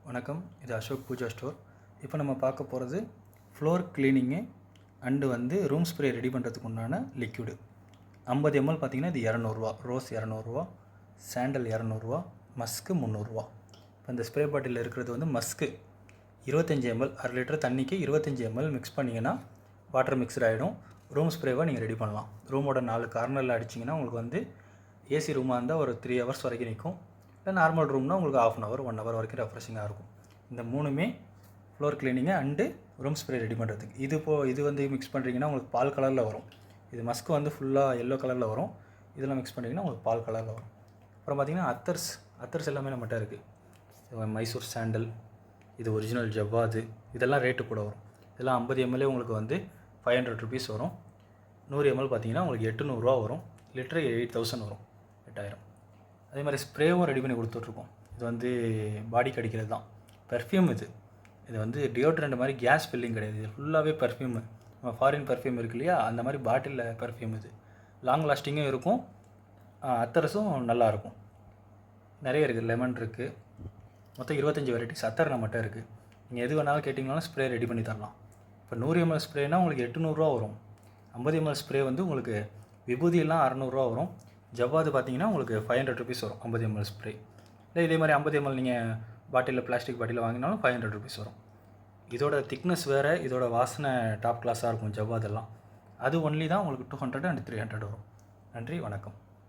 வணக்கம். இது அசோக் பூஜா ஸ்டோர். இப்போ நம்ம பார்க்க போகிறது floor cleaning and room spray ready பண்ணுறதுக்கு உண்டான லிக்விடு 50 ml. பார்த்திங்கன்னா இது 200 ரோஸ் 200, சாண்டல் 200, மஸ்க்கு 300. இப்போ இந்த ஸ்ப்ரே பாட்டிலில் இருக்கிறது மஸ்க்கு 25 ml. 1/2 லிட்டர் தண்ணிக்கு 25 ml மிக்ஸ் பண்ணிங்கன்னா வாட்டர் மிக்ஸ்டு ஆகிடும். ரூம் ஸ்ப்ரேவாக நீங்கள் ரெடி பண்ணலாம். ரூமோட 4 கார்னரில் அடிச்சிங்கன்னா உங்களுக்கு ஏசி ரூமாக இருந்தால் ஒரு 3 hours வரைக்கும் நிற்கும். இல்லை நார்மல் ரூம்னால் உங்களுக்கு 1/2 hour 1 hour வரைக்கும் ரெஃப்ரெஷிங்காக இருக்கும். இந்த மூணுமே floor cleaning and room spray ready பண்ணுறதுக்கு. இது மிக்ஸ் பண்ணுறீங்கன்னா உங்களுக்கு பால் கலரில் வரும். இது மஸ்க்கு ஃபுல்லாக எல்லோ கலரில் வரும். இதெல்லாம் மிக்ஸ் பண்ணிங்கன்னா உங்களுக்கு பால் கலரில் வரும். அப்புறம் பார்த்திங்கன்னா அத்தர்ஸ் எல்லாமே நம்மகிட்ட இருக்குது. மைசூர் சாண்டல், இது ஒரிஜினல் ஜவ்வாது, இதெல்லாம் ரேட்டு கூட வரும். இதெல்லாம் 50 ml உங்களுக்கு 500 rupees வரும். 100 ml பார்த்திங்கன்னா உங்களுக்கு 800 வரும். லிட்டரு 8000 வரும், 8000. அதே மாதிரி ஸ்ப்ரேவும் ரெடி பண்ணி கொடுத்துட்ருக்கோம். இது பாடிக்கு அடிக்கிறது தான். பெர்ஃப்யூம் இது டியோட்ரண்ட் மாதிரி கேஸ் ஃபில்லிங் கிடையாது. இது ஃபுல்லாகவே பெர்ஃப்யூமு. நம்ம ஃபாரின் பெர்ஃப்யூம் இருக்கு இல்லையா, அந்த மாதிரி பாட்டிலில் பெர்ஃப்யூம். இது லாங் லாஸ்டிங்கும் இருக்கும், அத்தர்ஸும் நல்லாயிருக்கும். நிறைய இருக்குது. லெமன் இருக்குது. மொத்தம் 25 வெரைட்டிஸ் அத்தர் நம்மகிட்ட இருக்குது. நீங்கள் எது வேணாலும் கேட்டிங்கனாலும் ஸ்ப்ரே ரெடி பண்ணி தரலாம். இப்போ 100 ml ஸ்ப்ரேனால் உங்களுக்கு 800 வரும். 50 ml ஸ்ப்ரே உங்களுக்கு விபூதியெல்லாம் 600 வரும். ஜவ்வாது பார்த்தீங்கன்னா உங்களுக்கு 500 rupees வரும் 50 ml ஸ்ப்ரே. இல்லை இதே மாதிரி 50 ml நீங்கள் பாட்டிலில் பிளாஸ்டிக் பாட்டிலில் வாங்கினாலும் 500 rupees வரும். இதோட திக்னஸ் வேறு, இதோட வாசனை டாப் கிளாஸாக இருக்கும். ஜவ்வாதெல்லாம் அது ஒன்லி தான் உங்களுக்கு 200 and 300 வரும். நன்றி, வணக்கம்.